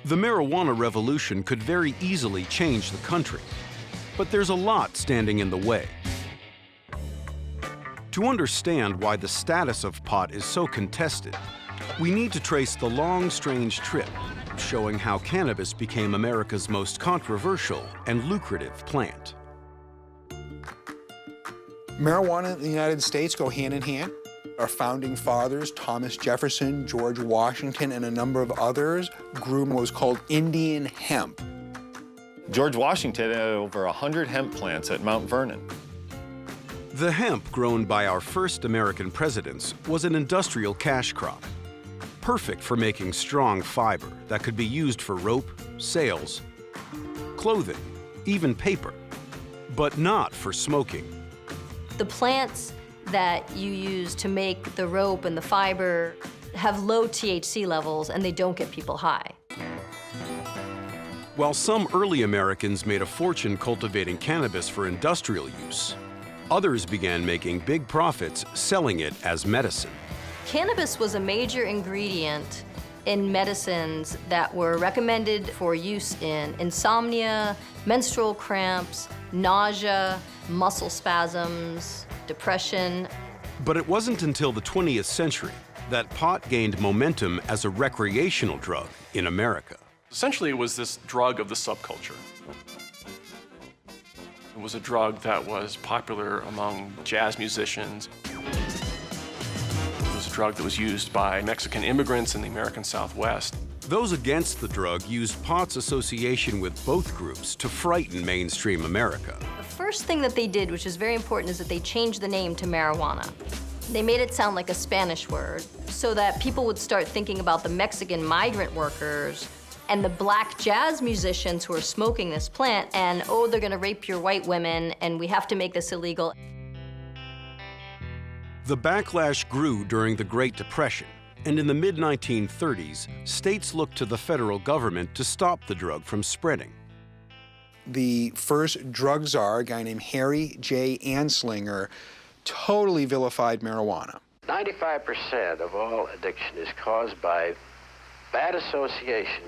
The marijuana revolution could very easily change the country, but there's a lot standing in the way. To understand why the status of pot is so contested, we need to trace the long, strange trip showing how cannabis became America's most controversial and lucrative plant. Marijuana and the United States go hand in hand. Our founding fathers, Thomas Jefferson, George Washington, and a number of others, grew what was called Indian hemp. George Washington had over 100 hemp plants at Mount Vernon. The hemp grown by our first American presidents was an industrial cash crop, perfect for making strong fiber that could be used for rope, sails, clothing, even paper, but not for smoking. The plants that you use to make the rope and the fiber have low THC levels and they don't get people high. While some early Americans made a fortune cultivating cannabis for industrial use, others began making big profits selling it as medicine. Cannabis was a major ingredient in medicines that were recommended for use in insomnia, menstrual cramps, nausea, muscle spasms, depression. But it wasn't until the 20th century that pot gained momentum as a recreational drug in America. Essentially, it was this drug of the subculture. It was a drug that was popular among jazz musicians. It was a drug that was used by Mexican immigrants in the American Southwest. Those against the drug used pot's association with both groups to frighten mainstream America. The first thing that they did, which is very important, is that they changed the name to marijuana. They made it sound like a Spanish word so that people would start thinking about the Mexican migrant workers and the black jazz musicians who are smoking this plant, and oh, they're gonna rape your white women, and we have to make this illegal. The backlash grew during the Great Depression, and in the mid-1930s, states looked to the federal government to stop the drug from spreading. The first drug czar, a guy named Harry J. Anslinger, totally vilified marijuana. 95% of all addiction is caused by bad association.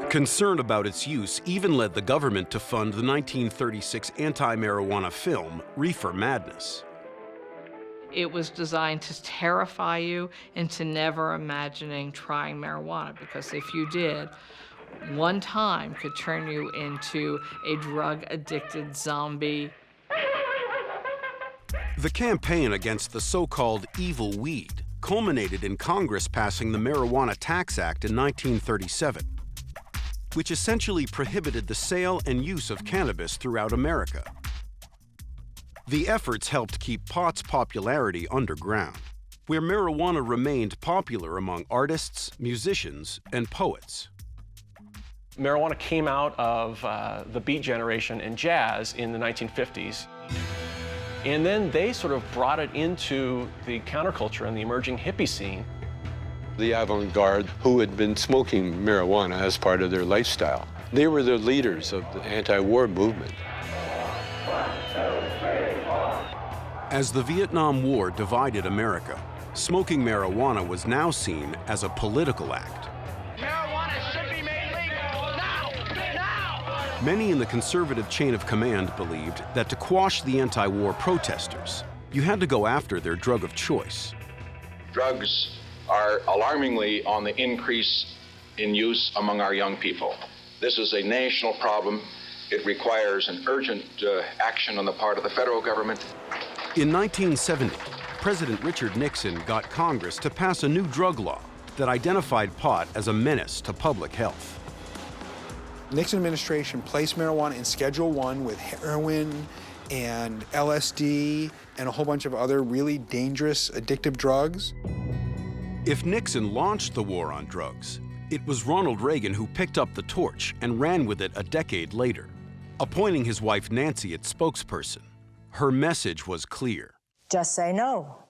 Concern about its use even led the government to fund the 1936 anti-marijuana film, Reefer Madness. It was designed to terrify you into never imagining trying marijuana, because if you did, one time could turn you into a drug-addicted zombie. The campaign against the so-called evil weed culminated in Congress passing the Marijuana Tax Act in 1937, which essentially prohibited the sale and use of cannabis throughout America. The efforts helped keep pot's popularity underground, where marijuana remained popular among artists, musicians, and poets. Marijuana came out of the beat generation in jazz in the 1950s. And then they sort of brought it into the counterculture and the emerging hippie scene. The avant-garde who had been smoking marijuana as part of their lifestyle. They were the leaders of the anti-war movement. As the Vietnam War divided America, smoking marijuana was now seen as a political act. Marijuana should be made legal now! Now! Many in the conservative chain of command believed that to quash the anti-war protesters, you had to go after their drug of choice. Drugs are alarmingly on the increase in use among our young people. This is a national problem. It requires an urgent action on the part of the federal government. In 1970, President Richard Nixon got Congress to pass a new drug law that identified pot as a menace to public health. Nixon administration placed marijuana in Schedule I with heroin and LSD and a whole bunch of other really dangerous addictive drugs. If Nixon launched the war on drugs, it was Ronald Reagan who picked up the torch and ran with it a decade later, appointing his wife Nancy its spokesperson. Her message was clear. Just say no.